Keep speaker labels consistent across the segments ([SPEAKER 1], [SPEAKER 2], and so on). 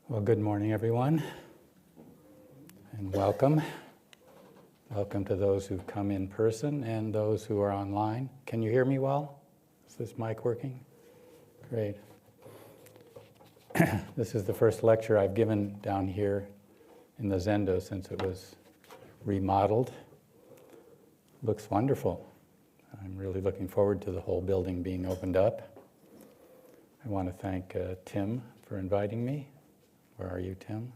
[SPEAKER 1] Well, good morning, everyone, and welcome. Welcome to those who've come in person and those who are online. Can you hear me well? Is this mic working? Great. This is the first lecture I've given down here in the Zendo since it was remodeled. Looks wonderful. I'm really looking forward to the whole building being opened up. I want to thank Tim for inviting me. Where are you, Tim?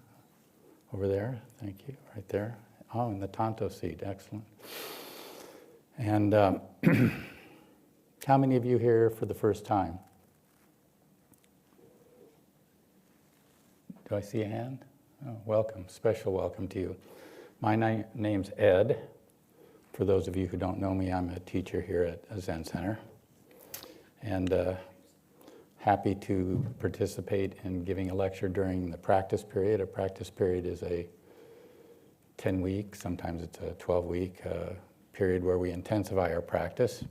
[SPEAKER 1] Over there. Thank you. Right there. Oh, in the Tanto seat. Excellent. And how many of you here for the first time? Do I see a hand? Oh, welcome. Special welcome to you. My name's Ed. For those of you who don't know me, I'm a teacher here at a Zen Center. And happy to participate in giving a lecture during the practice period. A practice period is a 10-week, sometimes it's a 12-week period where we intensify our practice.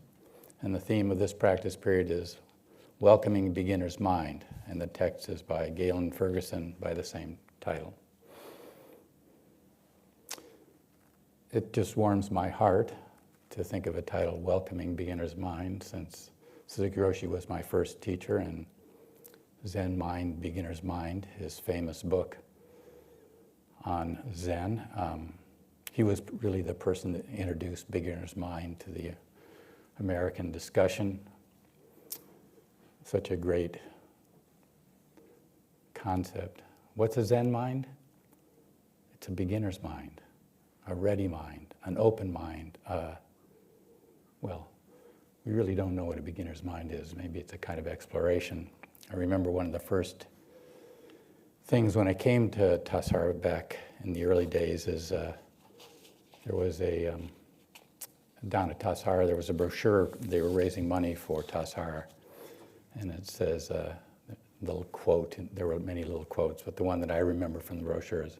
[SPEAKER 1] And the theme of this practice period is Welcoming Beginner's Mind. And the text is by Galen Ferguson by the same title. It just warms my heart to think of a title, Welcoming Beginner's Mind, since Suzuki Roshi was my first teacher, and Zen Mind, Beginner's Mind, his famous book on Zen. He was really the person that introduced Beginner's Mind to the American discussion. Such a great concept. What's a Zen mind? It's a beginner's mind, a ready mind, an open mind. We really don't know what a beginner's mind is. Maybe it's a kind of exploration. I remember one of the first things when I came to Tassajara back in the early days is there was down at Tassajara, there was a brochure. They were raising money for Tassajara. And it says, a little quote, and there were many little quotes, but the one that I remember from the brochure is,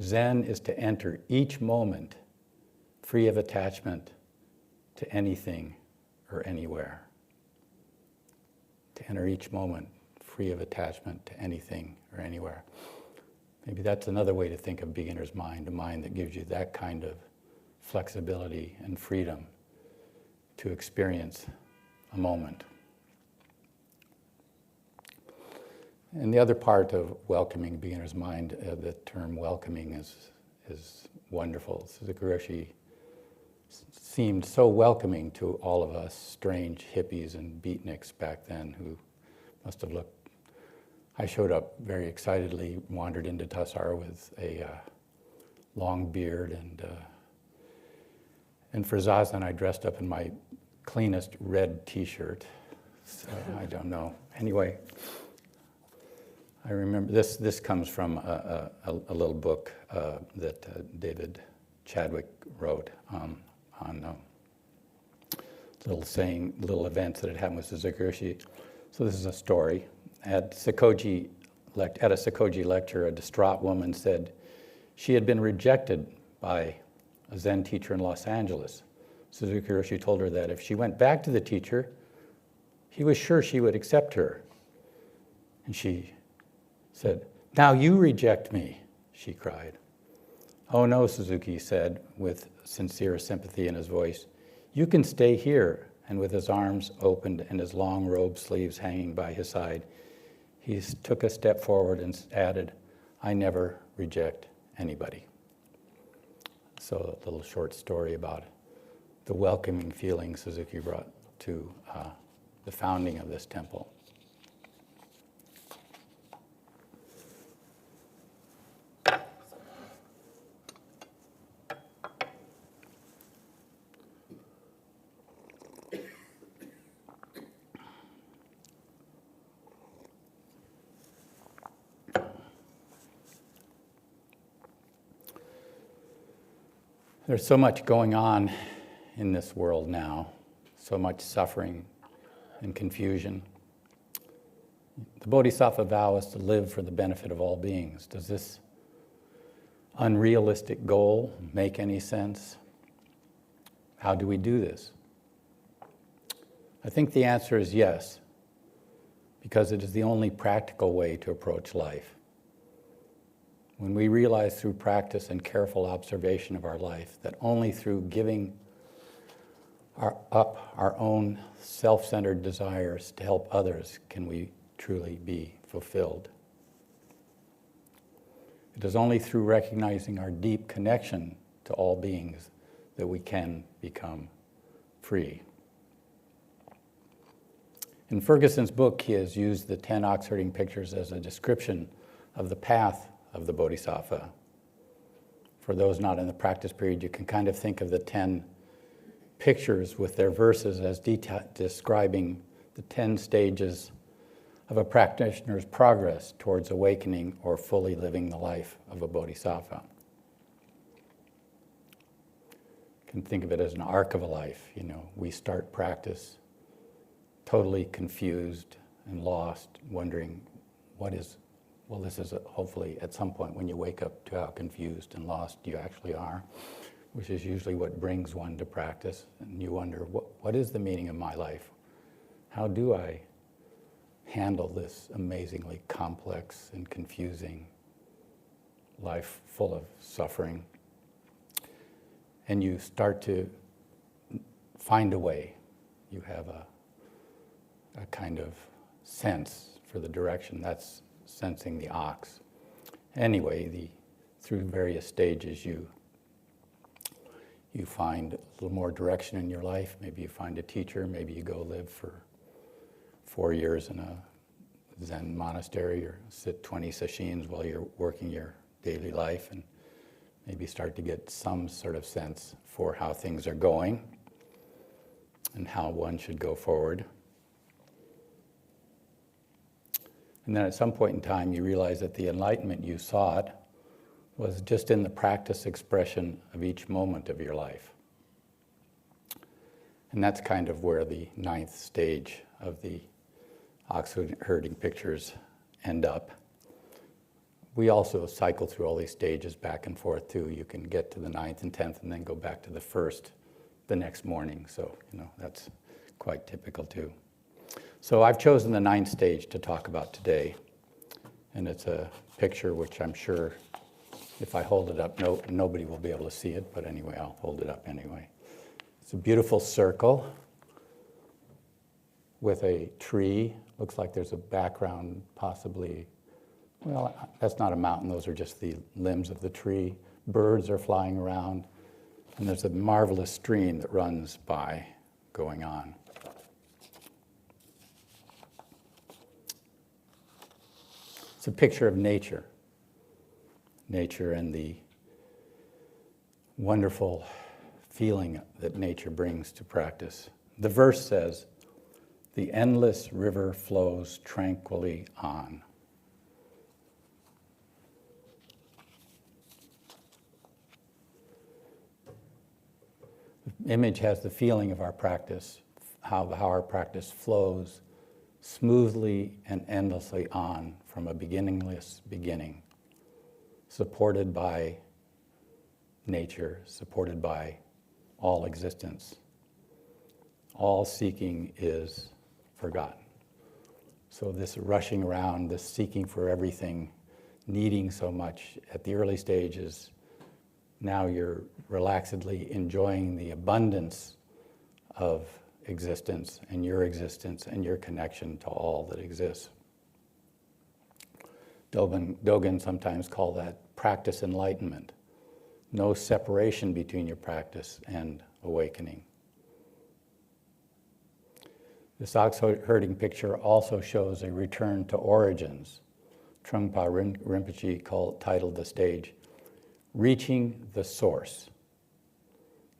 [SPEAKER 1] Zen is to enter each moment free of attachment to anything or anywhere. To enter each moment free of attachment to anything or anywhere. Maybe that's another way to think of beginner's mind, a mind that gives you that kind of flexibility and freedom to experience a moment. And the other part of welcoming beginner's mind, the term welcoming is wonderful. Suzuki Roshi seemed so welcoming to all of us strange hippies and beatniks back then who must have looked. I showed up very excitedly, wandered into Tassajara with a long beard, and for zazen I dressed up in my cleanest red t-shirt. So I don't know. Anyway, I remember this comes from a little book that David Chadwick wrote on little events that had happened with Suzuki Roshi. So this is a story. At a Sakoji lecture, a distraught woman said she had been rejected by a Zen teacher in Los Angeles. Suzuki Roshi told her that if she went back to the teacher, he was sure she would accept her. And she said, "Now you reject me," she cried. "Oh no," Suzuki said with sincere sympathy in his voice. "You can stay here." And with his arms opened and his long robe sleeves hanging by his side, he took a step forward and added, "I never reject anybody." So a little short story about the welcoming feeling Suzuki brought to the founding of this temple. There's so much going on in this world now, so much suffering and confusion. The Bodhisattva vow is to live for the benefit of all beings. Does this unrealistic goal make any sense? How do we do this? I think the answer is yes, because it is the only practical way to approach life. When we realize through practice and careful observation of our life that only through giving up our own self-centered desires to help others can we truly be fulfilled. It is only through recognizing our deep connection to all beings that we can become free. In Ferguson's book, he has used the 10 ox herding pictures as a description of the path of the Bodhisattva. For those not in the practice period, you can kind of think of the 10 pictures with their verses as describing the 10 stages of a practitioner's progress towards awakening or fully living the life of a bodhisattva. You can think of it as an arc of a life. We start practice totally confused and lost, wondering this is hopefully at some point when you wake up to how confused and lost you actually are, which is usually what brings one to practice. And you wonder, what is the meaning of my life? How do I handle this amazingly complex and confusing life full of suffering? And you start to find a way. You have a kind of sense for the direction. That's sensing the ox. Anyway, through various stages, you find a little more direction in your life. Maybe you find a teacher. Maybe you go live for 4 years in a Zen monastery or sit 20 sessions while you're working your daily life, and maybe start to get some sort of sense for how things are going and how one should go forward. And then at some point in time, you realize that the enlightenment you sought was just in the practice expression of each moment of your life. And that's kind of where the 9th stage of the ox herding pictures end up. We also cycle through all these stages back and forth too. You can get to the 9th and 10th and then go back to the 1st the next morning. So, that's quite typical too. So I've chosen the 9th stage to talk about today. And it's a picture which I'm sure if I hold it up, nobody will be able to see it. But anyway, I'll hold it up anyway. It's a beautiful circle with a tree. Looks like there's a background, possibly. Well, that's not a mountain. Those are just the limbs of the tree. Birds are flying around. And there's a marvelous stream that runs by going on. It's a picture of nature. Nature and the wonderful feeling that nature brings to practice. The verse says, "The endless river flows tranquilly on." The image has the feeling of our practice, how our practice flows smoothly and endlessly on from a beginningless beginning, supported by nature, supported by all existence. All seeking is forgotten. So this rushing around, this seeking for everything, needing so much at the early stages, now you're relaxedly enjoying the abundance of existence and your connection to all that exists. Dogen sometimes call that practice enlightenment. No separation between your practice and awakening. This ox herding picture also shows a return to origins. Trungpa Rinpoche titled the stage, "Reaching the Source."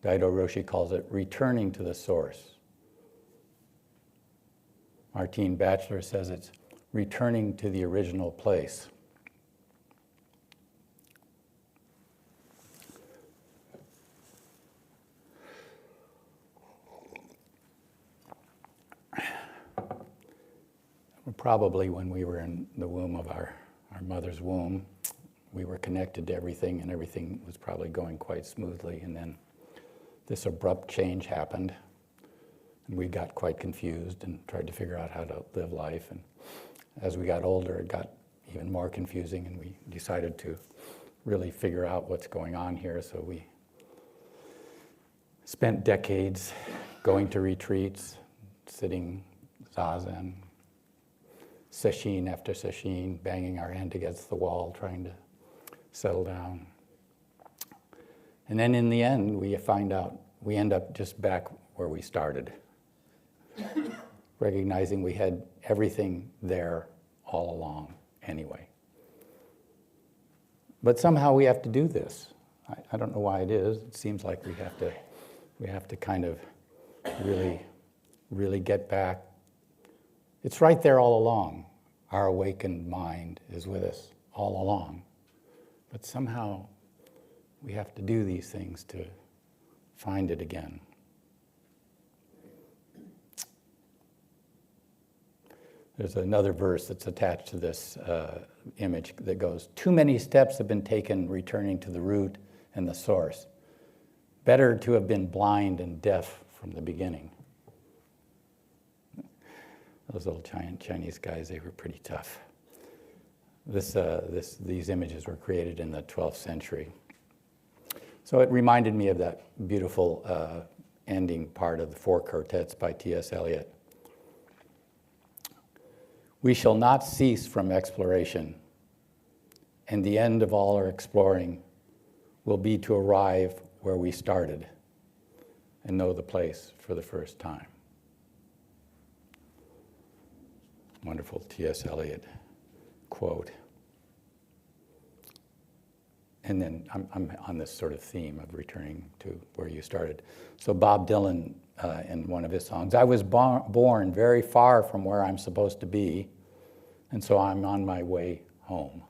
[SPEAKER 1] Daido Roshi calls it returning to the source. Martine Batchelor says it's returning to the original place. Probably when we were in the womb of our mother's womb, we were connected to everything and everything was probably going quite smoothly, and then this abrupt change happened and we got quite confused and tried to figure out how to live life. And as we got older, it got even more confusing, and we decided to really figure out what's going on here. So we spent decades going to retreats, sitting zazen, sesshin after sesshin, banging our hand against the wall, trying to settle down. And then in the end, we find out we end up just back where we started, recognizing we had everything there all along anyway. But somehow we have to do this. I don't know why it is. It seems like we have to kind of really get back. It's right there all along. Our awakened mind is with us all along. But somehow we have to do these things to find it again. There's another verse that's attached to this image that goes, "Too many steps have been taken returning to the root and the source. Better to have been blind and deaf from the beginning." Those little Chinese guys, they were pretty tough. These images were created in the 12th century. So it reminded me of that beautiful ending part of the Four Quartets by T.S. Eliot. "We shall not cease from exploration, and the end of all our exploring will be to arrive where we started and know the place for the first time." Wonderful T.S. Eliot quote. And then I'm on this sort of theme of returning to where you started. So Bob Dylan, in one of his songs, "I was born very far from where I'm supposed to be, and so I'm on my way home."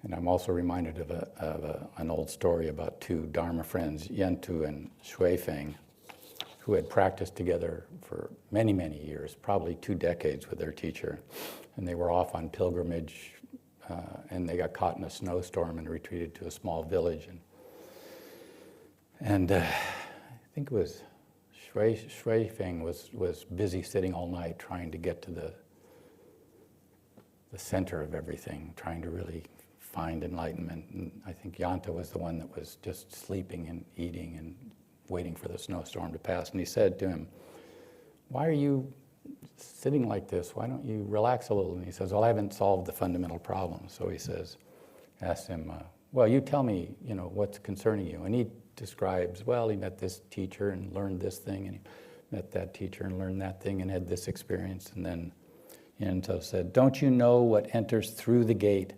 [SPEAKER 1] And I'm also reminded of an old story about two Dharma friends, Yentu and Shuifeng, who had practiced together for many, many years, probably 2 decades with their teacher. And they were off on pilgrimage, and they got caught in a snowstorm and retreated to a small village. And I think it was Shuifeng was busy sitting all night trying to get to the center of everything, trying to really find enlightenment. And I think Yanta was the one that was just sleeping and eating and waiting for the snowstorm to pass. And he said to him, "Why are you sitting like this? Why don't you relax a little?" And he says, "Well, I haven't solved the fundamental problem." So he asks him, "Well, you tell me, what's concerning you?" And he describes, well, he met this teacher and learned this thing, and he met that teacher and learned that thing and had this experience. And then Yento said, "Don't you know what enters through the gate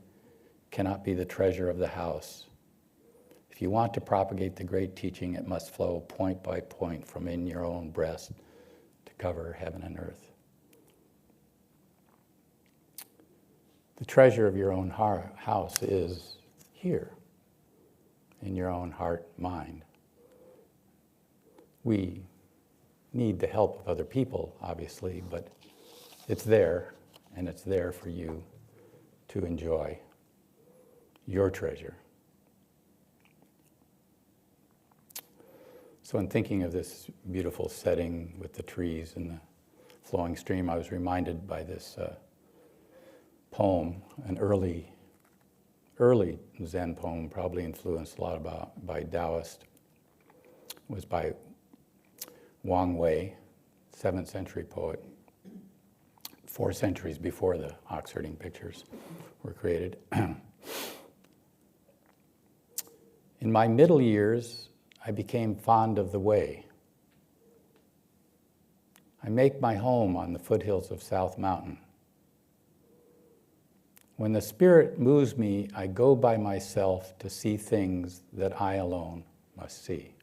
[SPEAKER 1] cannot be the treasure of the house? If you want to propagate the great teaching, it must flow point by point from in your own breast to cover heaven and earth." The treasure of your own house is here, in your own heart, mind. We need the help of other people, obviously, but it's there, and it's there for you to enjoy your treasure. So in thinking of this beautiful setting with the trees and the flowing stream, I was reminded by this poem, an early Zen poem, probably influenced a lot by Taoist. It was by Wang Wei, 7th century poet, 4 centuries before the Oxfording pictures were created. "In my middle years, I became fond of the way. I make my home on the foothills of South Mountain. When the spirit moves me, I go by myself to see things that I alone must see.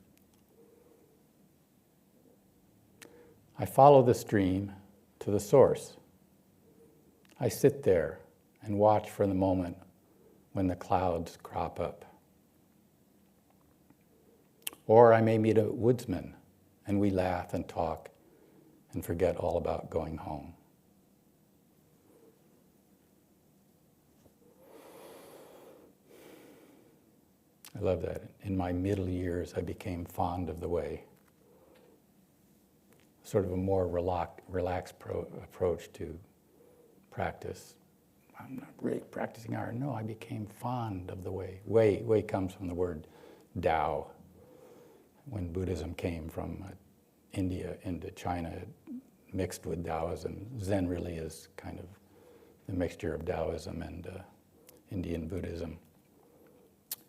[SPEAKER 1] I follow the stream to the source. I sit there and watch for the moment when the clouds crop up. Or I may meet a woodsman and we laugh and talk and forget all about going home. I love that. In my middle years, I became fond of the way. Sort of a more relaxed approach to practice, I'm not really practicing art. No, I became fond of the way. Way comes from the word Tao. When Buddhism came from India into China, it mixed with Taoism. Zen really is kind of the mixture of Taoism and Indian Buddhism.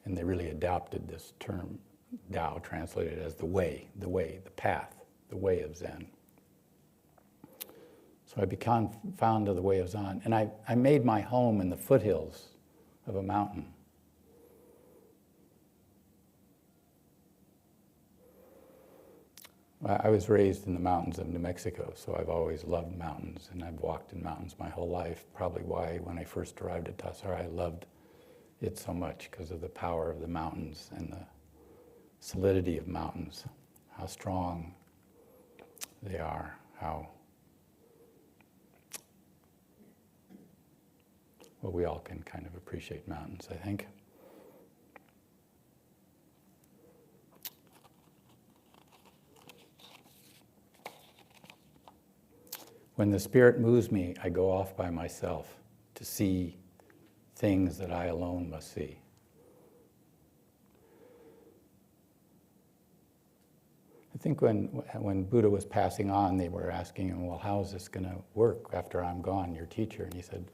[SPEAKER 1] And they really adopted this term, Tao, translated as the way, the path, the way of Zen. So I became fond of the way of Zen, and I made my home in the foothills of a mountain. I was raised in the mountains of New Mexico, so I've always loved mountains, and I've walked in mountains my whole life. Probably why, when I first arrived at Tassajara, I loved it so much, because of the power of the mountains and the solidity of mountains, how strong they are, how well we all can kind of appreciate mountains, I think. When the Spirit moves me, I go off by myself to see things that I alone must see. I think when Buddha was passing on, they were asking him, well, how is this going to work after I'm gone, your teacher? And he said,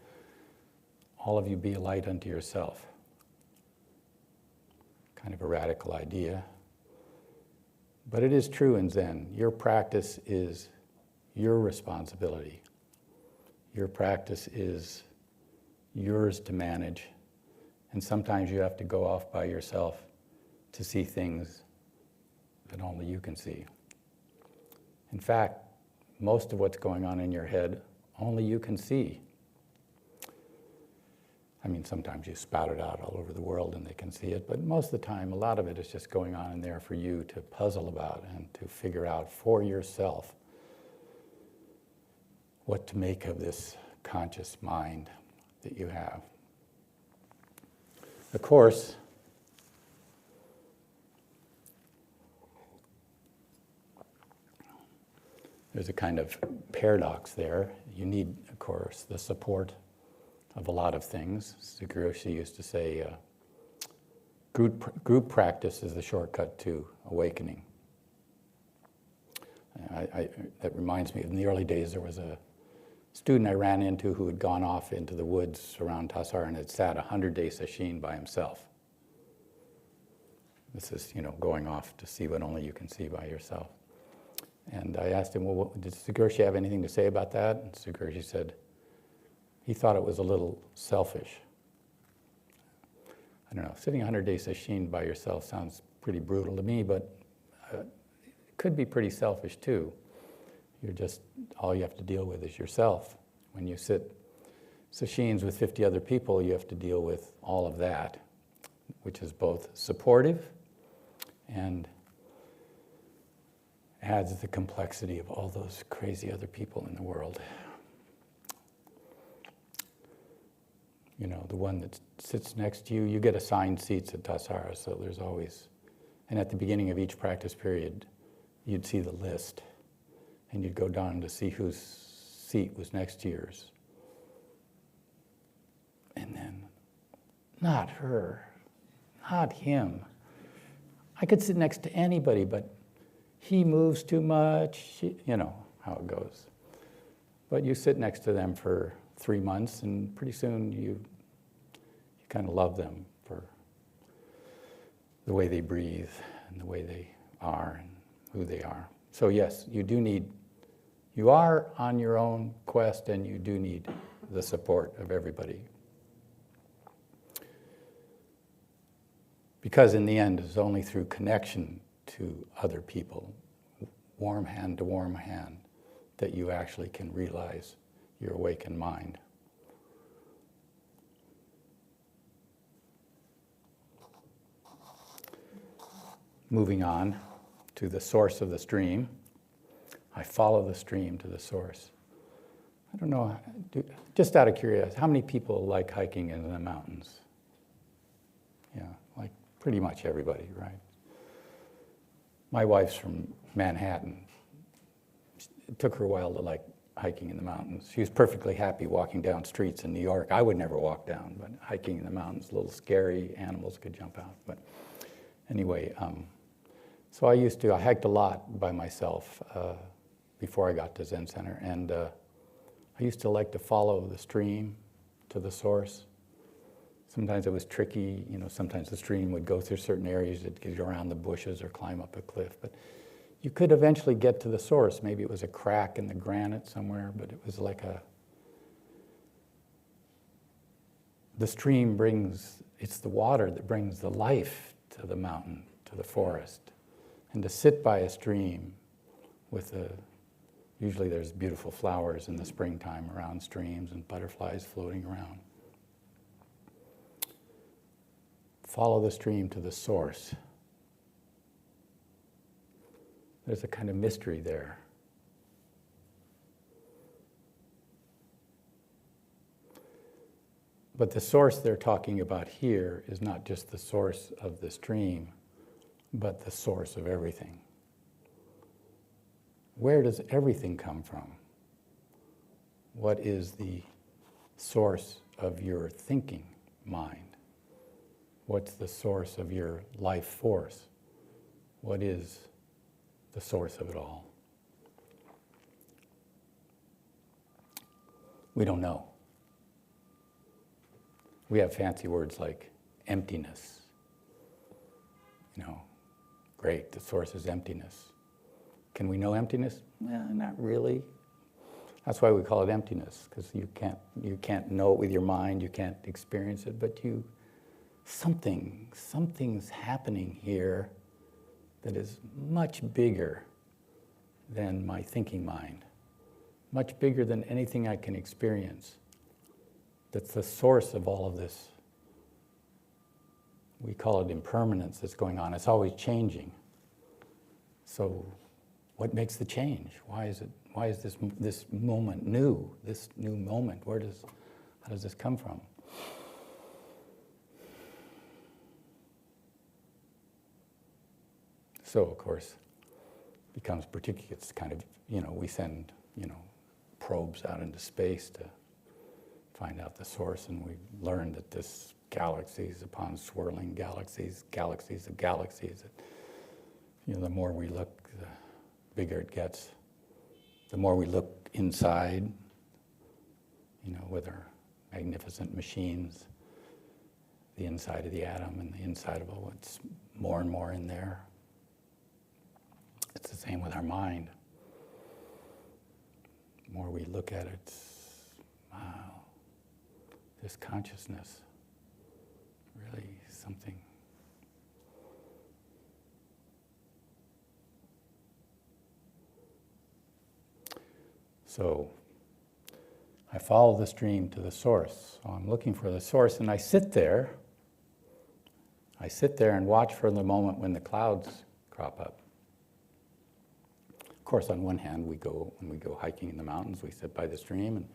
[SPEAKER 1] all of you be a light unto yourself. Kind of a radical idea. But it is true in Zen. Your practice is your responsibility. Your practice is yours to manage. And sometimes you have to go off by yourself to see things that only you can see. In fact, most of what's going on in your head, only you can see. I mean, sometimes you spout it out all over the world and they can see it, but most of the time, a lot of it is just going on in there for you to puzzle about and to figure out for yourself what to make of this conscious mind that you have. Of course, there's a kind of paradox there. You need, of course, the support of a lot of things. Suzuki Roshi used to say, group practice is the shortcut to awakening. That reminds me, in the early days, there was a student I ran into who had gone off into the woods around Tassajara and had sat 100-day sesshin by himself. This is, going off to see what only you can see by yourself. And I asked him, well, did Suzuki Roshi have anything to say about that? And Suzuki Roshi said, he thought it was a little selfish. I don't know, sitting 100-day sesshin by yourself sounds pretty brutal to me, but it could be pretty selfish too. All you have to deal with is yourself. When you sit sesshins with 50 other people, you have to deal with all of that, which is both supportive and adds the complexity of all those crazy other people in the world. The one that sits next to you, you get assigned seats at Tassajara, so there's always, and at the beginning of each practice period, you'd see the list, and you'd go down to see whose seat was next to yours. And then, not her, not him. I could sit next to anybody, but he moves too much, you know how it goes. But you sit next to them for 3 months, and pretty soon you kind of love them for the way they breathe and the way they are and who they are. So yes, you are on your own quest, and you do need the support of everybody. Because in the end, it's only through connection to other people, warm hand to warm hand, that you actually can realize your awakened mind. Moving on to the source of the stream. I follow the stream to the source. I don't know, just out of curiosity, how many people like hiking in the mountains? Yeah, like pretty much everybody, right? My wife's from Manhattan. It took her a while to hiking in the mountains. She was perfectly happy walking down streets in New York. I would never walk down, but hiking in the mountains, a little scary, animals could jump out. But anyway, so I hiked a lot by myself before I got to Zen Center, and I used to like to follow the stream to the source. Sometimes it was tricky, sometimes the stream would go through certain areas, it'd get around the bushes or climb up a cliff, but you could eventually get to the source. Maybe it was a crack in the granite somewhere, but it was like the stream it's the water that brings the life to the mountain, to the forest. And to sit by a stream usually there's beautiful flowers in the springtime around streams and butterflies floating around. Follow the stream to the source. There's a kind of mystery there. But the source they're talking about here is not just the source of the stream, but the source of everything. Where does everything come from? What is the source of your thinking mind? What's the source of your life force? What is the source of it all? We don't know. We have fancy words like emptiness. Great, the source is emptiness. Can we know emptiness? Not really. That's why we call it emptiness, because you can't know it with your mind, you can't experience it, but something's happening here that is much bigger than my thinking mind, much bigger than anything I can experience. That's the source of all of this. We call it impermanence that's going on. It's always changing. So what makes the change? Why is this moment new? This new moment, how does this come from? So, of course, becomes particular. It's kind of, we send, probes out into space to find out the source, and we learn that this galaxies upon swirling galaxies of galaxies. The more we look, the bigger it gets. The more we look inside, with our magnificent machines, the inside of the atom and the inside of what's more and more in there. It's the same with our mind. The more we look at it, wow, this consciousness, really something. So I follow the stream to the source. So I'm looking for the source, and I sit there and watch for the moment when the clouds crop up. Of course, on one hand, when we go hiking in the mountains, we sit by the stream, and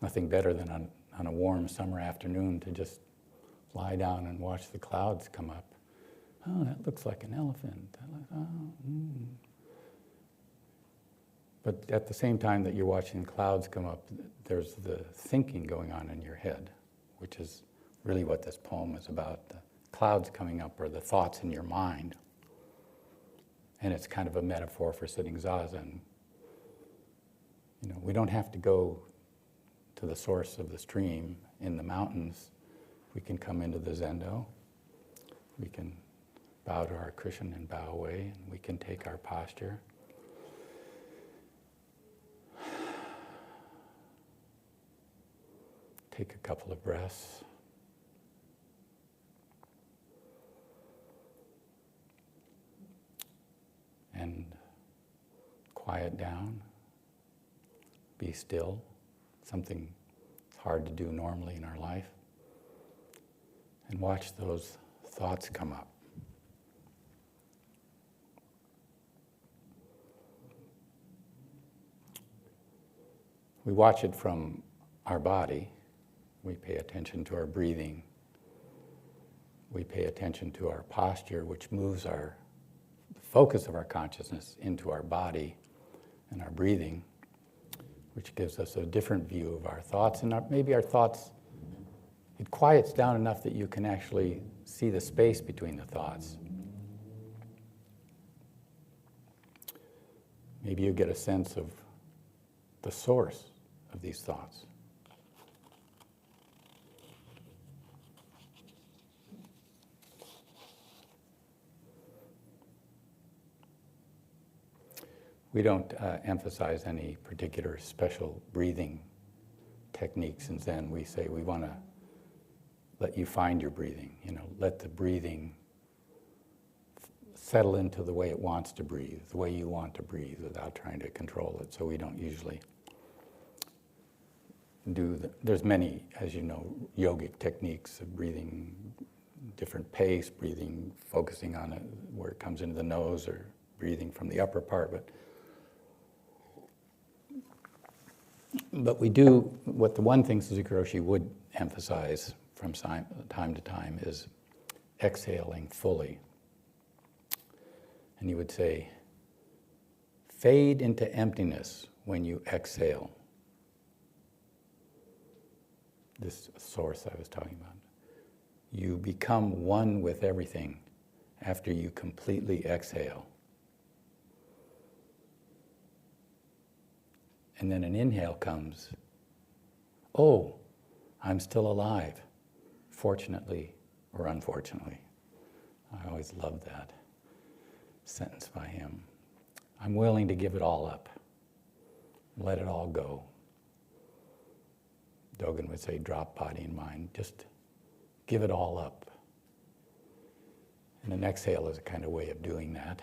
[SPEAKER 1] nothing better than on a warm summer afternoon to just lie down and watch the clouds come up. Oh, that looks like an elephant. But at the same time that you're watching the clouds come up, there's the thinking going on in your head, which is really what this poem is about. The clouds coming up are the thoughts in your mind. And it's kind of a metaphor for sitting zazen. We don't have to go to the source of the stream in the mountains. We can come into the zendo. We can bow to our cushion and bow away, and we can take our posture. Take a couple of breaths. And quiet down. Be still. Something hard to do normally in our life. And watch those thoughts come up. We watch it from our body. We pay attention to our breathing. We pay attention to our posture, which moves the focus of our consciousness into our body and our breathing. which gives us a different view of our thoughts. And maybe our thoughts, it quiets down enough that you can actually see the space between the thoughts. Maybe you get a sense of the source of these thoughts. We don't emphasize any particular special breathing techniques in Zen. We say we want to let you find your breathing, let the breathing settle into the way it wants to breathe, the way you want to breathe without trying to control it. So we don't usually there's many, as you know, yogic techniques of breathing, different pace, breathing, focusing on it where it comes into the nose or breathing from the upper part, but we do, what the one thing Suzuki Roshi would emphasize from time to time is exhaling fully. And he would say, fade into emptiness when you exhale. This source I was talking about. You become one with everything after you completely exhale. And then an inhale comes. Oh, I'm still alive, fortunately or unfortunately. I always loved that sentence by him. I'm willing to give it all up, let it all go. Dogen would say, drop body and mind, just give it all up. And an exhale is a kind of way of doing that.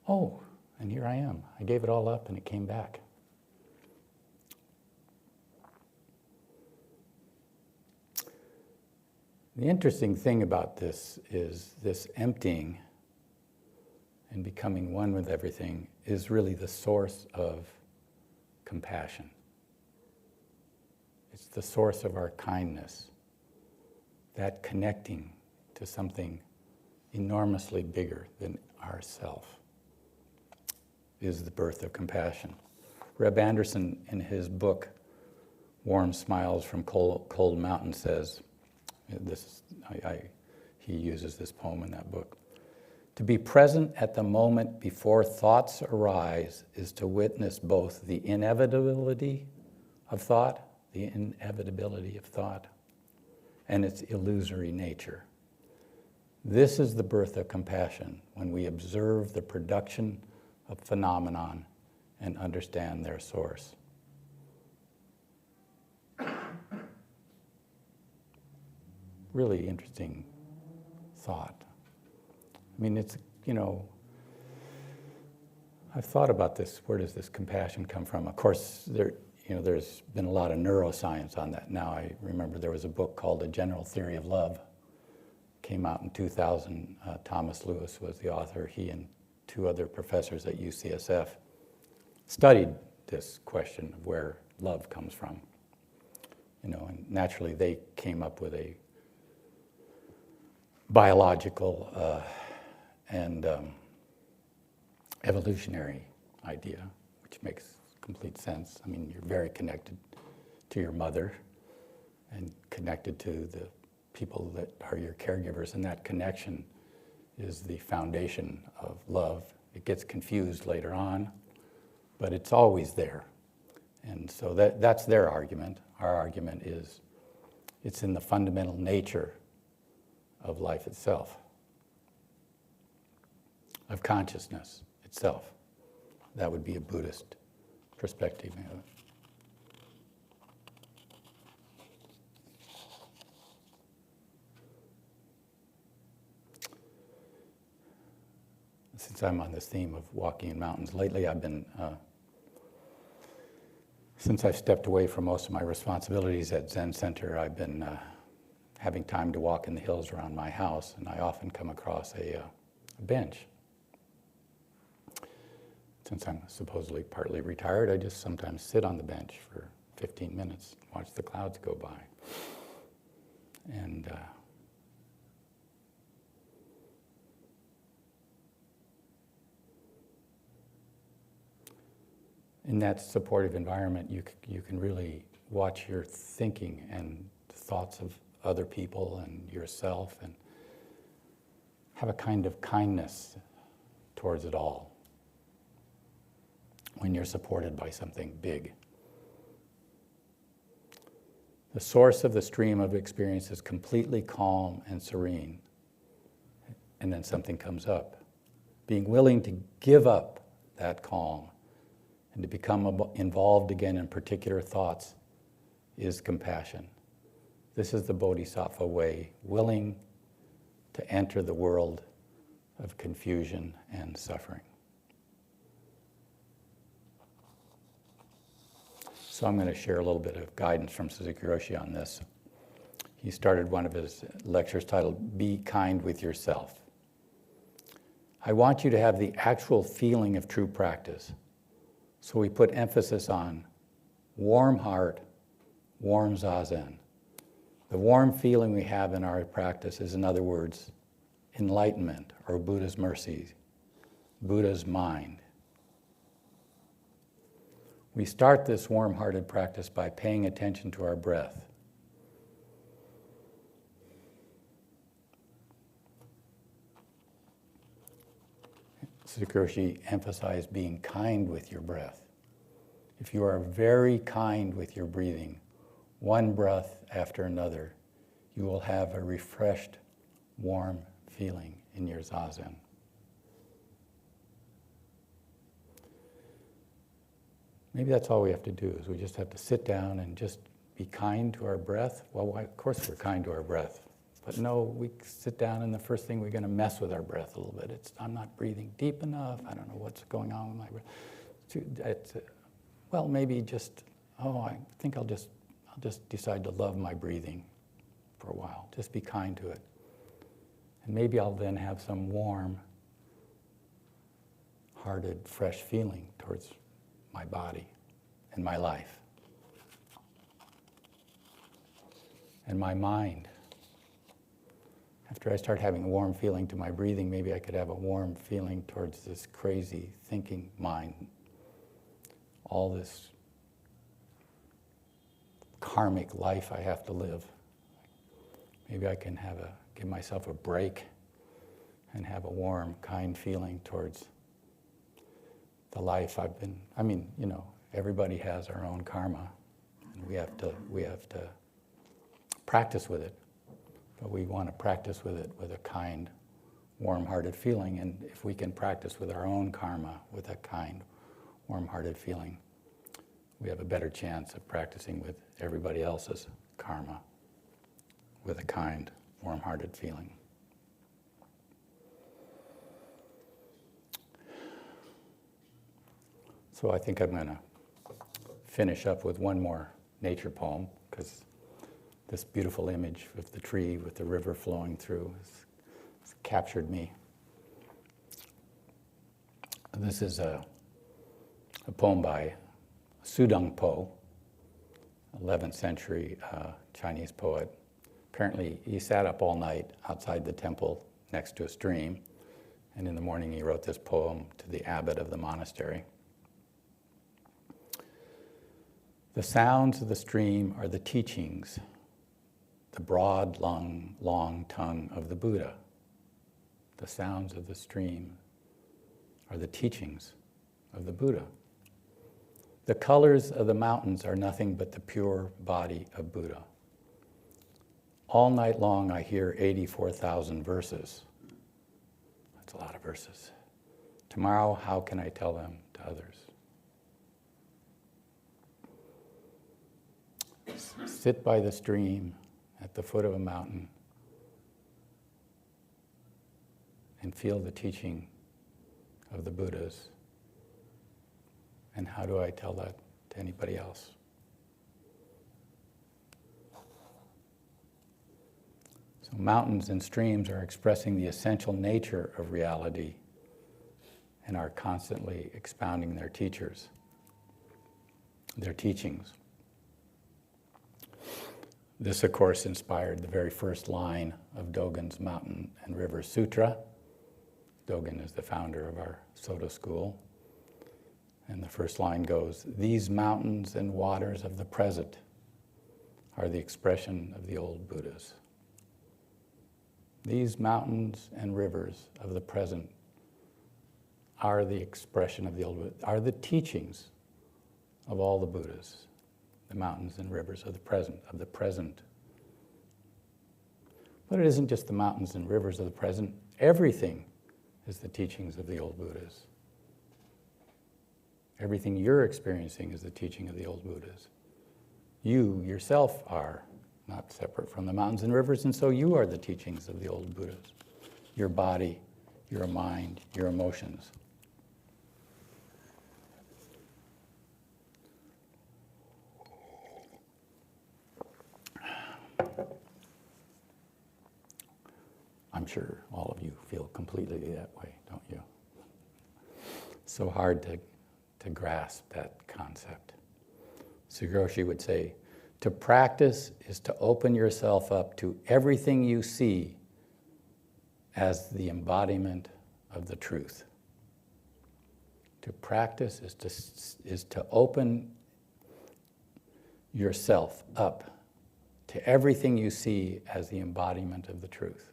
[SPEAKER 1] Oh, and here I am. I gave it all up and it came back. The interesting thing about this is this emptying and becoming one with everything is really the source of compassion. It's the source of our kindness. That connecting to something enormously bigger than ourself is the birth of compassion. Reb Anderson, in his book, Warm Smiles from Cold Mountain, says, he uses this poem in that book. To be present at the moment before thoughts arise is to witness both the inevitability of thought, and its illusory nature. This is the birth of compassion, when we observe the production of phenomenon and understand their source. Really interesting thought. I mean, it's, I've thought about this. Where does this compassion come from? Of course, there's been a lot of neuroscience on that. Now, I remember there was a book called A General Theory of Love. Came out in 2000. Thomas Lewis was the author. He and two other professors at UCSF studied this question of where love comes from. And naturally they came up with a biological and evolutionary idea, which makes complete sense. I mean, you're very connected to your mother and connected to the people that are your caregivers, and that connection is the foundation of love. It gets confused later on, but it's always there. And so that's their argument. Our argument is it's in the fundamental nature of life itself, of consciousness itself. That would be a Buddhist perspective. Since I'm on this theme of walking in mountains, lately I've been, since I've stepped away from most of my responsibilities at Zen Center, I've been having time to walk in the hills around my house, and I often come across a bench. Since I'm supposedly partly retired, I just sometimes sit on the bench for 15 minutes, watch the clouds go by. And in that supportive environment, you can really watch your thinking and thoughts of other people and yourself, and have a kind of kindness towards it all when you're supported by something big. The source of the stream of experience is completely calm and serene, and then something comes up. Being willing to give up that calm and to become involved again in particular thoughts is compassion. This is the Bodhisattva way, willing to enter the world of confusion and suffering. So I'm going to share a little bit of guidance from Suzuki Roshi on this. He started one of his lectures titled, "Be Kind with Yourself." I want you to have the actual feeling of true practice. So we put emphasis on warm heart, warm zazen. The warm feeling we have in our practice is, in other words, enlightenment or Buddha's mercy, Buddha's mind. We start this warm-hearted practice by paying attention to our breath. Suzuki Roshi emphasized being kind with your breath. If you are very kind with your breathing, one breath after another, you will have a refreshed, warm feeling in your zazen. Maybe that's all we have to do, is we just have to sit down and just be kind to our breath. Well, of course we're kind to our breath. But no, we sit down and the first thing we're going to mess with our breath a little bit. I'm not breathing deep enough. I don't know what's going on with my breath. Well, maybe just, I think I'll just decide to love my breathing for a while. Just be kind to it. And maybe I'll then have some warm-hearted, fresh feeling towards my body and my life and my mind. After I start having a warm feeling to my breathing, maybe I could have a warm feeling towards this crazy thinking mind, all this karmic life I have to live. Maybe I can give myself a break and have a warm, kind feeling towards the life I've been. Everybody has our own karma, and we have to practice with it. But we want to practice with it with a kind, warm-hearted feeling. And if we can practice with our own karma with a kind, warm-hearted feeling, we have a better chance of practicing with everybody else's karma with a kind, warm-hearted feeling. So I think I'm going to finish up with one more nature poem, because this beautiful image of the tree with the river flowing through has captured me. This is a poem by Sudong Po, 11th century Chinese poet. Apparently, he sat up all night outside the temple next to a stream, and in the morning he wrote this poem to the abbot of the monastery. The sounds of the stream are the teachings, the broad, long tongue of the Buddha. The sounds of the stream are the teachings of the Buddha. The colors of the mountains are nothing but the pure body of Buddha. All night long I hear 84,000 verses. That's a lot of verses. Tomorrow, how can I tell them to others? Sit by the stream at the foot of a mountain and feel the teaching of the Buddhas. And how do I tell that to anybody else? So mountains and streams are expressing the essential nature of reality and are constantly expounding their teachings. This, of course, inspired the very first line of Dogen's Mountain and River Sutra. Dogen is the founder of our Soto school. And the first line goes, "These mountains and waters of the present are the expression of the old Buddhas." These mountains and rivers of the present are the expression of the old Buddhas, are the teachings of all the Buddhas. The mountains and rivers of the present, of the present. But it isn't just the mountains and rivers of the present. Everything is the teachings of the old Buddhas. Everything you're experiencing is the teaching of the old Buddhas. You yourself are not separate from the mountains and rivers, and so you are the teachings of the old Buddhas. Your body, your mind, your emotions. I'm sure all of you feel completely that way, don't you? So hard to grasp that concept. Suzuki Roshi would say, to practice is to open yourself up to everything you see as the embodiment of the truth. To practice is to open yourself up to everything you see as the embodiment of the truth.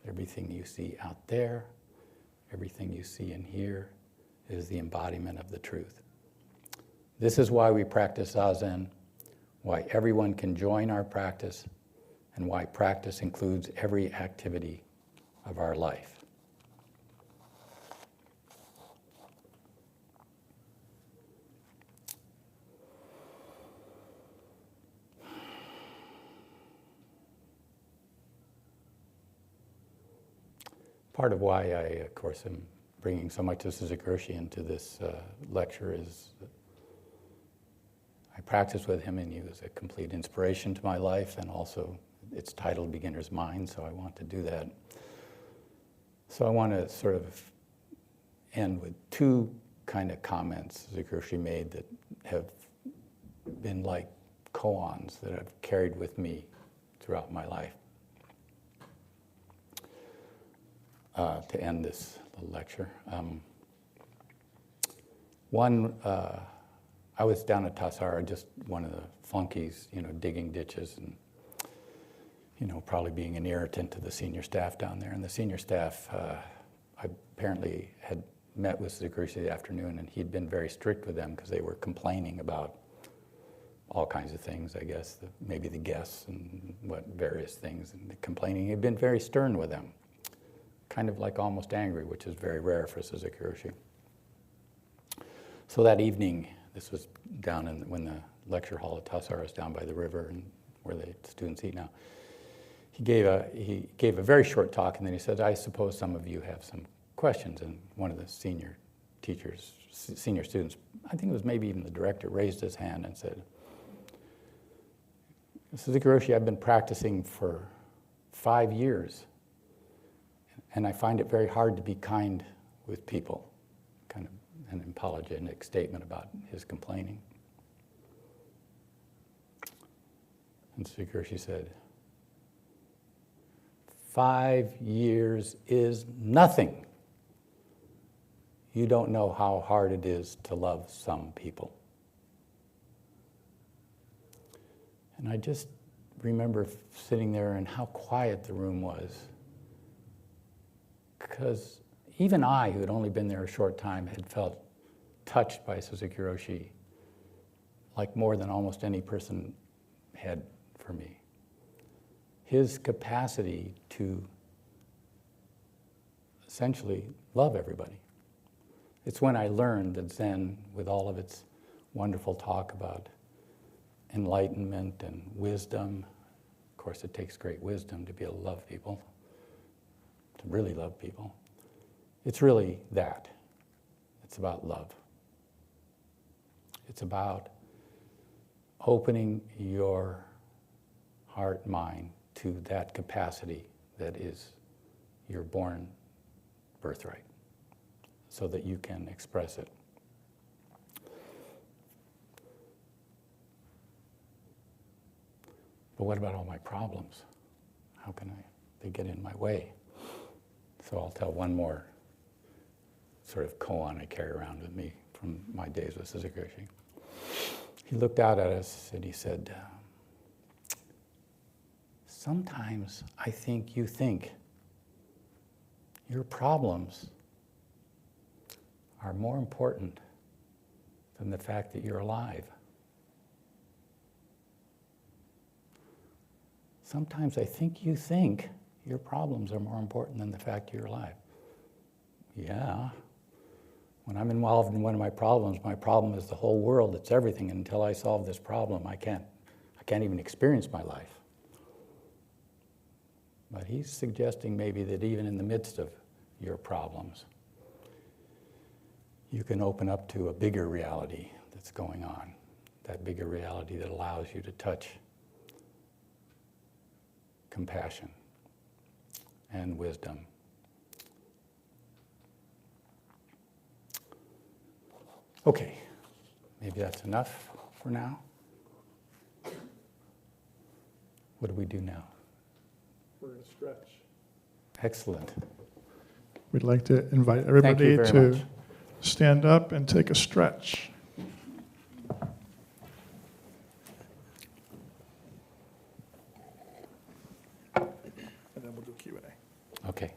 [SPEAKER 1] Everything you see out there, everything you see in here is the embodiment of the truth. This is why we practice zazen, why everyone can join our practice, and why practice includes every activity of our life. Part of why I, of course, am bringing so much of Suzuki Roshi into this lecture is I practiced with him, and he was a complete inspiration to my life, and also it's titled Beginner's Mind, so I want to do that. So I want to sort of end with two kind of comments Suzuki Roshi made that have been like koans that I've carried with me throughout my life. To end this little lecture. One, I was down at Tassara, just one of the flunkies, digging ditches and, probably being an irritant to the senior staff down there. And the senior staff, I apparently had met with Suzuki Roshi the afternoon, and he'd been very strict with them because they were complaining about all kinds of things, I guess, maybe the guests and various things, and complaining. He'd been very stern with them. Kind of like almost angry, which is very rare for Suzuki Roshi. So that evening, this was down when the lecture hall at Tassara is down by the river and where the students eat now. He gave a very short talk, and then he said, I suppose some of you have some questions. And one of the senior students, I think it was maybe even the director, raised his hand and said, Suzuki Roshi, I've been practicing for 5 years. And I find it very hard to be kind with people. Kind of an apologetic statement about his complaining. And Suzuki Roshi said, 5 years is nothing. You don't know how hard it is to love some people. And I just remember sitting there and how quiet the room was. Because even I, who had only been there a short time, had felt touched by Suzuki Roshi like more than almost any person had for me. His capacity to essentially love everybody. It's when I learned that Zen, with all of its wonderful talk about enlightenment and wisdom, of course it takes great wisdom to be able to love people, to really love people. It's really that. It's about love. It's about opening your heart, mind to that capacity that is your born birthright, so that you can express it. But what about all my problems? How can they get in my way? So I'll tell one more sort of koan I carry around with me from my days with Suzuki Roshi. He looked out at us and he said, sometimes I think you think your problems are more important than the fact that you're alive. Sometimes I think you think your problems are more important than the fact you're alive. Yeah. When I'm involved in one of my problem is the whole world, it's everything. And until I solve this problem, I can't even experience my life. But he's suggesting maybe that even in the midst of your problems, you can open up to a bigger reality that's going on, that bigger reality that allows you to touch compassion and wisdom. Okay, maybe that's enough for now. What do we do now?
[SPEAKER 2] We're going to stretch.
[SPEAKER 1] Excellent.
[SPEAKER 2] We'd like to invite everybody to stand up and take a stretch. And then we'll do Q&A.
[SPEAKER 1] Okay.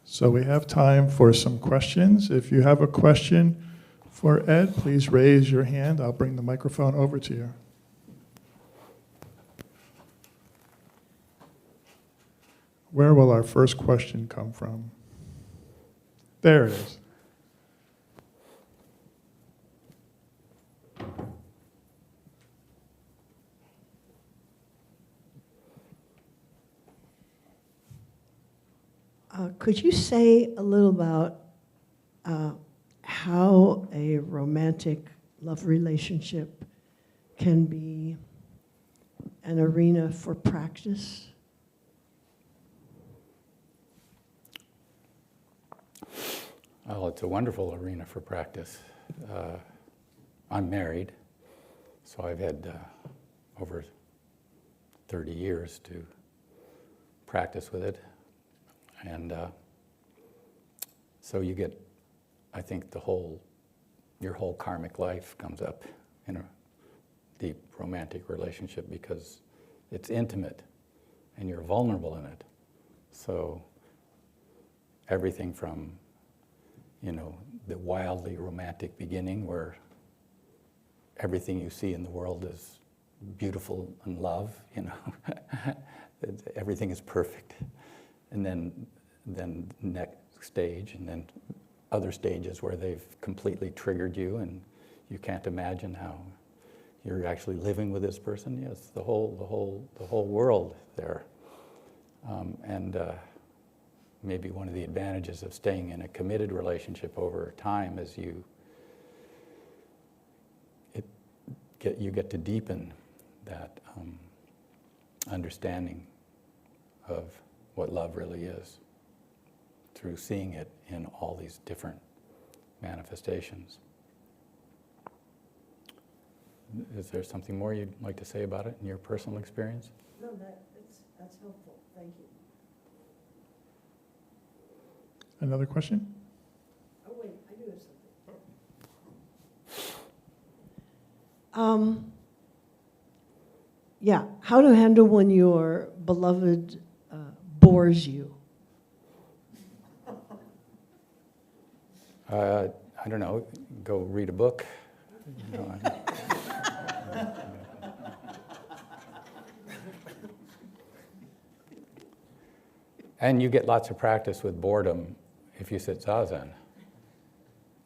[SPEAKER 2] So we have time for some questions. If you have a question for Ed, please raise your hand. I'll bring the microphone over to you. Where will our first question come from? There it is.
[SPEAKER 3] Could you say a little about how a romantic love relationship can be an arena for practice?
[SPEAKER 1] Well, it's a wonderful arena for practice. I'm married, so I've had over 30 years to practice with it. And so you get, I think your whole karmic life comes up in a deep romantic relationship because it's intimate and you're vulnerable in it. So everything from, the wildly romantic beginning where everything you see in the world is beautiful and love, everything is perfect. And then next stage, and then other stages where they've completely triggered you and you can't imagine how you're actually living with this person. Yes, the whole world there. Maybe one of the advantages of staying in a committed relationship over time is you get to deepen that understanding of what love really is through seeing it in all these different manifestations. Is there something more you'd like to say about it in your personal experience?
[SPEAKER 3] No, that's helpful. Thank you.
[SPEAKER 2] Another question?
[SPEAKER 3] Oh, wait, I do have something. Yeah, how to handle when your beloved bores you?
[SPEAKER 1] I don't know, go read a book. And you get lots of practice with boredom if you sit zazen,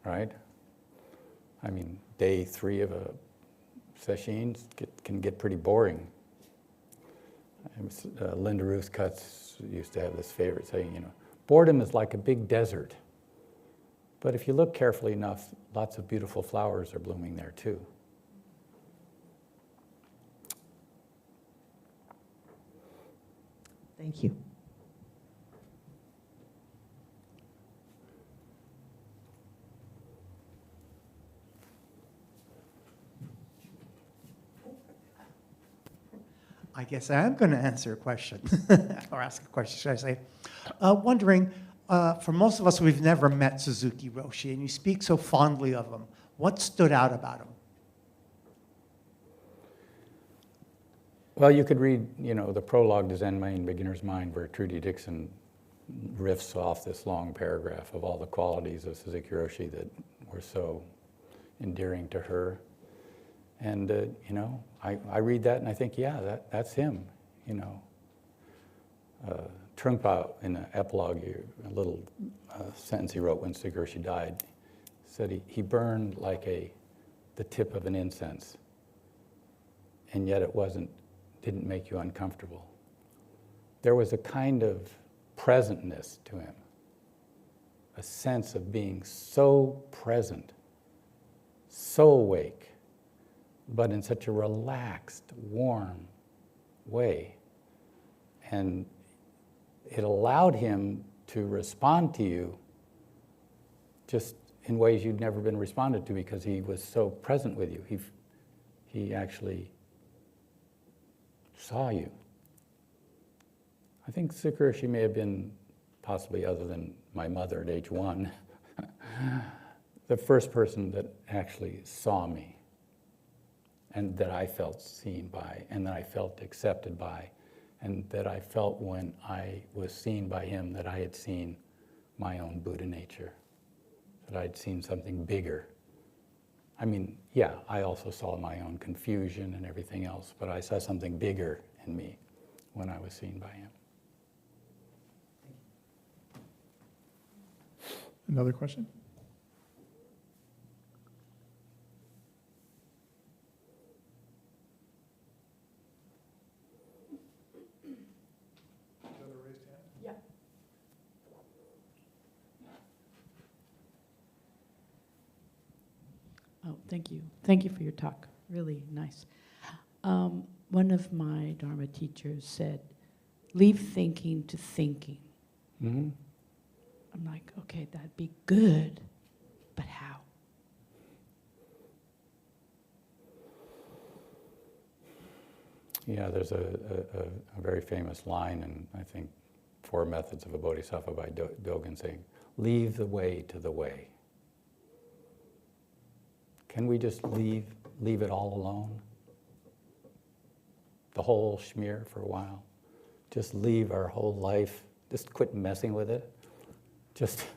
[SPEAKER 1] right? I mean, day 3 of a session can get pretty boring. Linda Ruth Cutts used to have this favorite saying, boredom is like a big desert. But if you look carefully enough, lots of beautiful flowers are blooming there too.
[SPEAKER 3] Thank you.
[SPEAKER 4] I guess I am going to answer a question, or ask a question, should I say. Wondering, for most of us, we've never met Suzuki Roshi, and you speak so fondly of him. What stood out about him?
[SPEAKER 1] Well, you could read, the prologue to Zen Mind, Beginner's Mind, where Trudy Dixon riffs off this long paragraph of all the qualities of Suzuki Roshi that were so endearing to her. And, I read that and I think, yeah, that's him, Trungpa, in an epilogue, a little sentence he wrote when Suzuki Roshi died, said he burned like the tip of an incense, and yet it didn't make you uncomfortable. There was a kind of presentness to him, a sense of being so present, so awake, but in such a relaxed, warm way. And it allowed him to respond to you just in ways you'd never been responded to because he was so present with you. He actually saw you. I think Suzuki Roshi may have been, possibly other than my mother at age 1, the first person that actually saw me and that I felt seen by and that I felt accepted by and that I felt when I was seen by him that I had seen my own Buddha nature, that I'd seen something bigger. I mean, yeah, I also saw my own confusion and everything else, but I saw something bigger in me when I was seen by him.
[SPEAKER 2] Another question?
[SPEAKER 3] Yeah. Oh, thank you. Thank you for your talk. Really nice. One of my Dharma teachers said, leave thinking to thinking.
[SPEAKER 1] Mm-hmm.
[SPEAKER 3] I'm like, okay, that'd be good, but how?
[SPEAKER 1] Yeah, there's a very famous line in, I think, Four Methods of a Bodhisattva by Dogen saying, leave the way to the way. Can we just leave it all alone? The whole schmear for a while? Just leave our whole life, just quit messing with it, just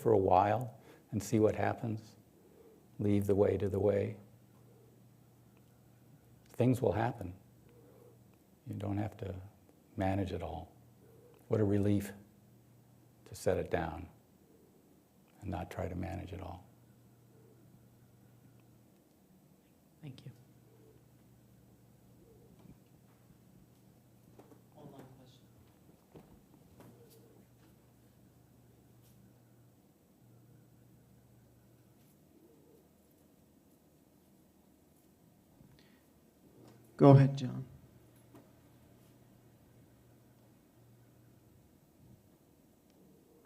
[SPEAKER 1] for a while and see what happens? Leave the way to the way. Things will happen. You don't have to manage it all. What a relief to set it down and not try to manage it all.
[SPEAKER 3] Thank you.
[SPEAKER 5] Go ahead, John.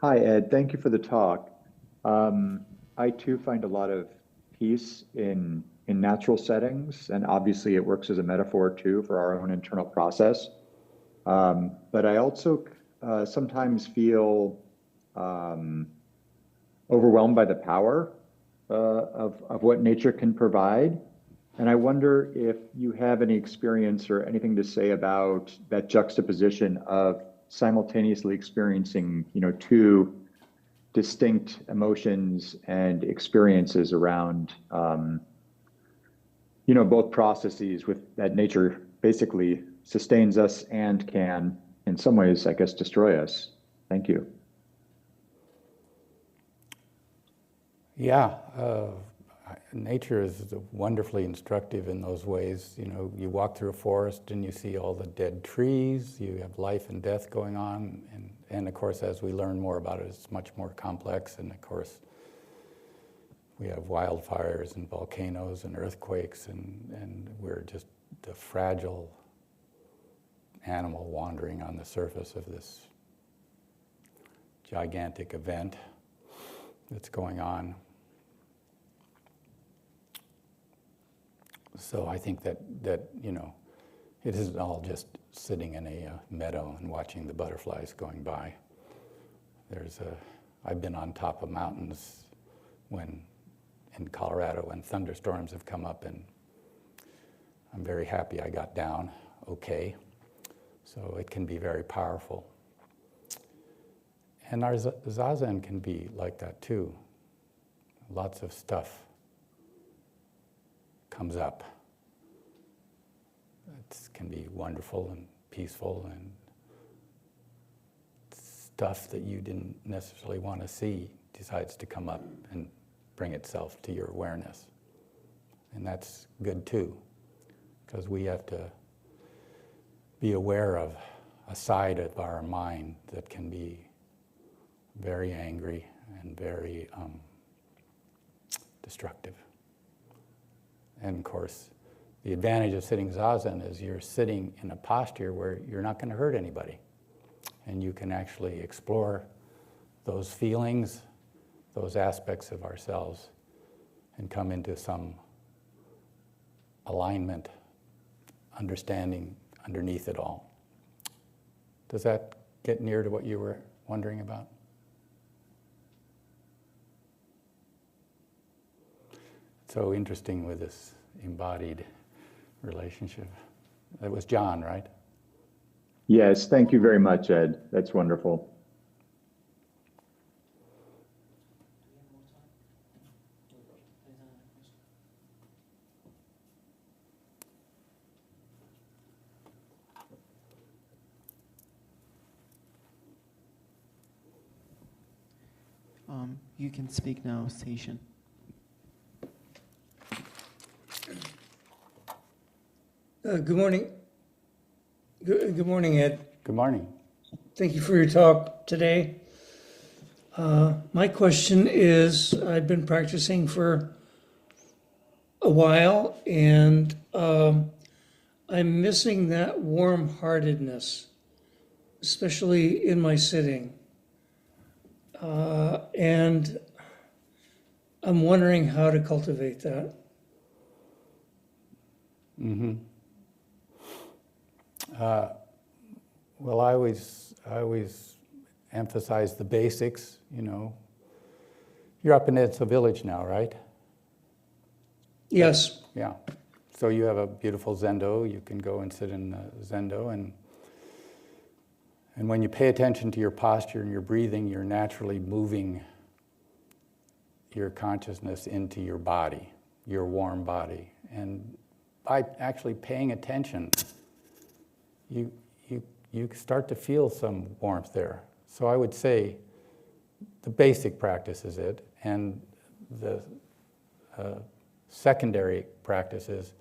[SPEAKER 6] Hi, Ed. Thank you for the talk. I too find a lot of peace in natural settings, and obviously it works as a metaphor too for our own internal process. But I also sometimes feel overwhelmed by the power of what nature can provide. And I wonder if you have any experience or anything to say about that juxtaposition of simultaneously experiencing, two distinct emotions and experiences around, both processes with that nature basically sustains us and can, in some ways, I guess, destroy us. Thank you.
[SPEAKER 1] Yeah, nature is wonderfully instructive in those ways. You walk through a forest and you see all the dead trees, you have life and death going on, and of course, as we learn more about it, it's much more complex, and of course, we have wildfires and volcanoes and earthquakes, and we're just the fragile animal wandering on the surface of this gigantic event that's going on. So I think that It isn't all just sitting in a meadow and watching the butterflies going by. I've been on top of mountains in Colorado when thunderstorms have come up, and I'm very happy I got down okay. So it can be very powerful. And our zazen can be like that too. Lots of stuff comes up. It can be wonderful and peaceful, and stuff that you didn't necessarily want to see decides to come up and bring itself to your awareness. And that's good too, because we have to be aware of a side of our mind that can be very angry and very destructive. And of course, the advantage of sitting zazen is you're sitting in a posture where you're not going to hurt anybody. And you can actually explore those feelings, those aspects of ourselves, and come into some alignment, understanding underneath it all. Does that get near to what you were wondering about? So interesting with this embodied relationship. That was John, right?
[SPEAKER 6] Yes, thank you very much, Ed. That's wonderful.
[SPEAKER 5] You can speak now, Station.
[SPEAKER 7] Good morning. Good morning, Ed.
[SPEAKER 1] Good morning.
[SPEAKER 7] Thank you for your talk today. My question is, I've been practicing for a while, and I'm missing that warm-heartedness, especially in my sitting. And I'm wondering how to cultivate that.
[SPEAKER 1] Mm-hmm. Well, I always emphasize the basics, you know. You're up in Edsa Village now, right?
[SPEAKER 7] Yes.
[SPEAKER 1] Yeah. So you have a beautiful zendo. You can go and sit in the zendo, and when you pay attention to your posture and your breathing, you're naturally moving your consciousness into your body, your warm body. And by actually paying attention, you start to feel some warmth there. So I would say the basic practice is it, and the secondary practice is,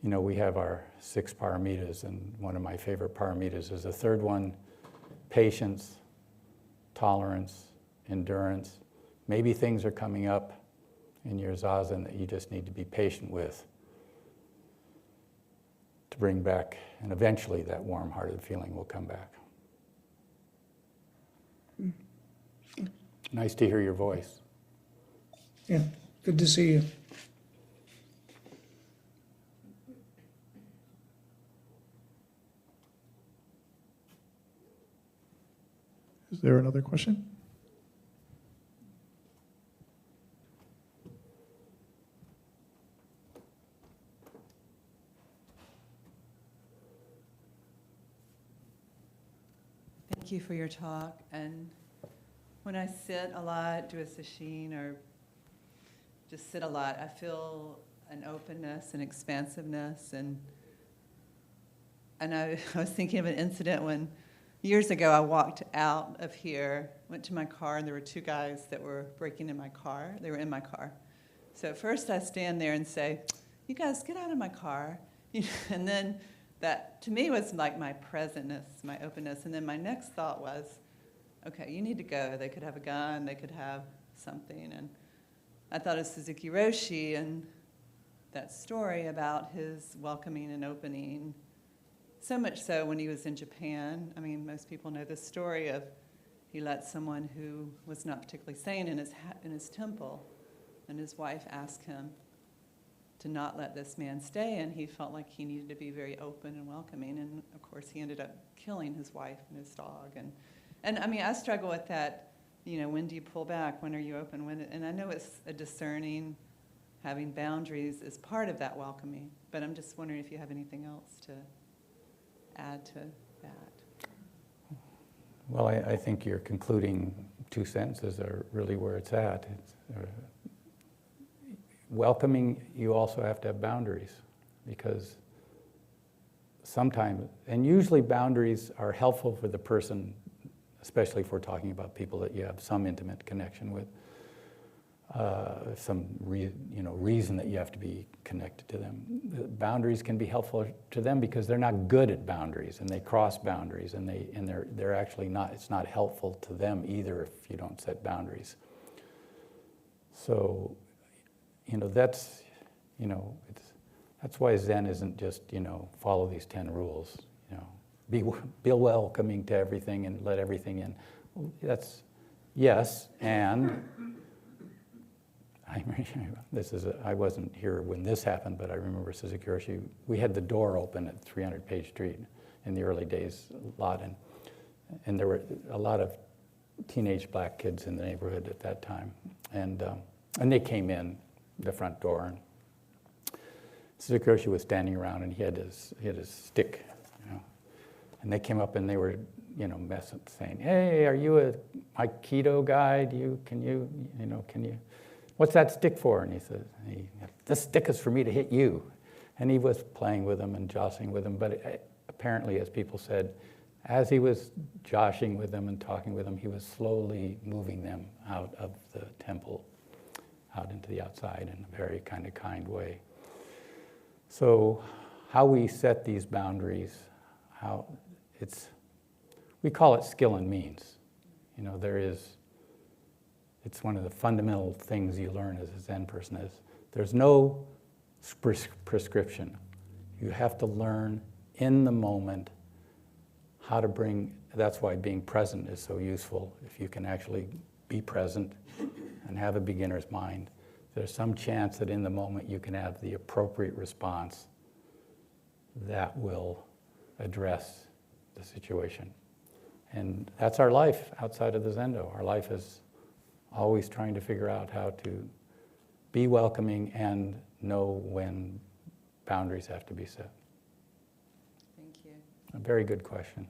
[SPEAKER 1] you know, we have our 6 paramitas, and one of my favorite paramitas is the third one: patience, tolerance, endurance. Maybe things are coming up in your zazen that you just need to be patient with to bring back, and eventually that warm-hearted feeling will come back. Nice to hear your voice.
[SPEAKER 7] Yeah, good to see you.
[SPEAKER 2] Is there another question?
[SPEAKER 8] Thank you for your talk. And when I sit a lot, do a sesshin, or just sit a lot, I feel an openness and expansiveness. And I was thinking of an incident when years ago I walked out of here, went to my car, and there were 2 guys that were breaking in my car. They were in my car. So at first I stand there and say, "You guys, get out of my car." And then that, to me, was like my presentness, my openness. And then my next thought was, okay, you need to go. They could have a gun. They could have something. And I thought of Suzuki Roshi and that story about his welcoming and opening. So much so when he was in Japan. I mean, most people know the story of he let someone who was not particularly sane in his temple, and his wife asked him to not let this man stay, and he felt like he needed to be very open and welcoming, and of course he ended up killing his wife and his dog, and I mean, I struggle with that, you know, when do you pull back, when are you open, and I know it's a discerning, having boundaries is part of that welcoming, but I'm just wondering if you have anything else to add to that.
[SPEAKER 1] Well, I think your concluding two sentences are really where it's at. Welcoming, you also have to have boundaries, because sometimes, and usually boundaries are helpful for the person, especially if we're talking about people that you have some intimate connection with, some reason that you have to be connected to them. The boundaries can be helpful to them because they're not good at boundaries, and they cross boundaries, and they're actually not. It's not helpful to them either if you don't set boundaries. So, that's why Zen isn't just follow these 10 rules. Be welcoming to everything and let everything in. Well, that's yes, and I wasn't here when this happened, but I remember Suzuki Roshi. We had the door open at 300 Page Street in the early days a lot, and there were a lot of teenage black kids in the neighborhood at that time, and they came in the front door, and Suzuki Roshi was standing around, and he had his stick, and they came up and they were messing, saying, "Hey, are you a Aikido guy? Can you? What's that stick for?" And he says, "This stick is for me to hit you." And he was playing with them and joshing with them, but apparently, as people said, as he was joshing with them and talking with them, he was slowly moving them out of the temple, out into the outside in a very kind way. So how we set these boundaries, we call it skill and means. It's one of the fundamental things you learn as a Zen person is there's no prescription. You have to learn in the moment how to that's why being present is so useful. If you can actually be present and have a beginner's mind, there's some chance that in the moment you can have the appropriate response that will address the situation. And that's our life outside of the Zendo. Our life is always trying to figure out how to be welcoming and know when boundaries have to be set.
[SPEAKER 8] Thank you.
[SPEAKER 1] A very good question.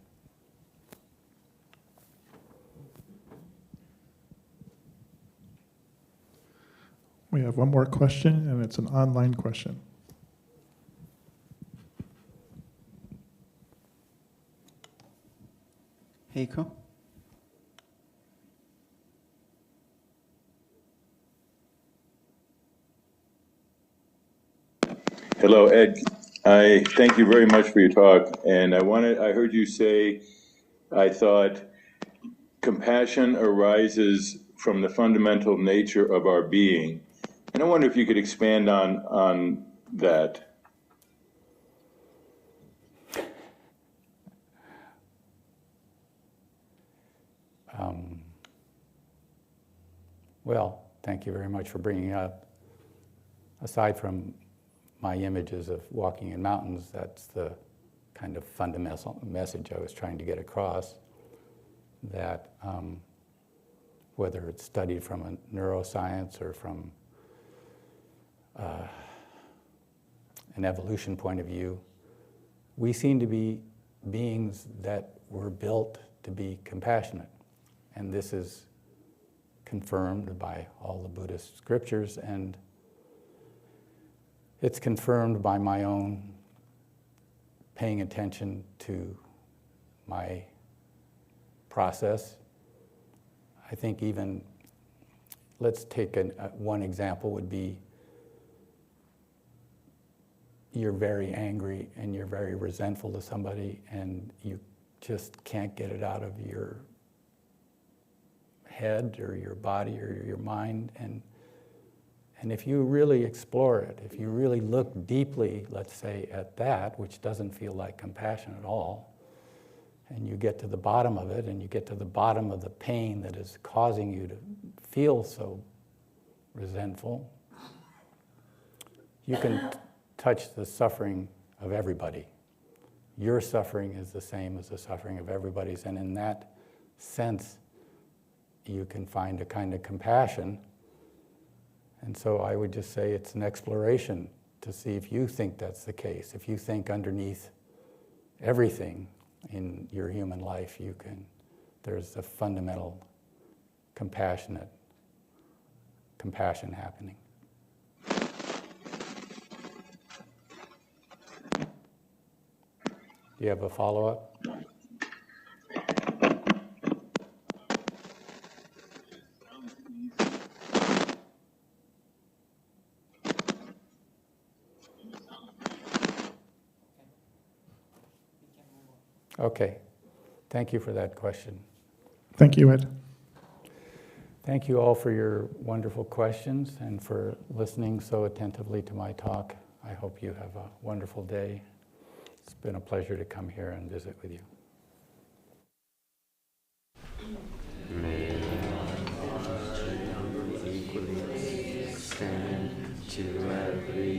[SPEAKER 2] We have one more question, and it's an online question.
[SPEAKER 5] Heiko?
[SPEAKER 9] Hello, Ed. I thank you very much for your talk. And I heard you say, I thought, compassion arises from the fundamental nature of our being. And I wonder if you could expand on that.
[SPEAKER 1] Well, thank you very much for bringing up. Aside from my images of walking in mountains, that's the kind of fundamental message I was trying to get across, that whether it's studied from a neuroscience or from an evolution point of view, we seem to be beings that were built to be compassionate. And this is confirmed by all the Buddhist scriptures, and it's confirmed by my own paying attention to my process. I think even, let's take one example would be, you're very angry and you're very resentful to somebody and you just can't get it out of your head or your body or your mind. And if you really explore it, if you really look deeply, let's say, at that, which doesn't feel like compassion at all, and you get to the bottom of it, and you get to the bottom of the pain that is causing you to feel so resentful, you can touch the suffering of everybody. Your suffering is the same as the suffering of everybody's, and in that sense, you can find a kind of compassion. And so I would just say it's an exploration to see if you think that's the case. If you think underneath everything in your human life, there's a fundamental compassion happening. Do you have a follow-up? Okay. Thank you for that question.
[SPEAKER 2] Thank you, Ed.
[SPEAKER 1] Thank you all for your wonderful questions and for listening so attentively to my talk. I hope you have a wonderful day. It's been a pleasure to come here and visit with you.
[SPEAKER 10] May equally extend to every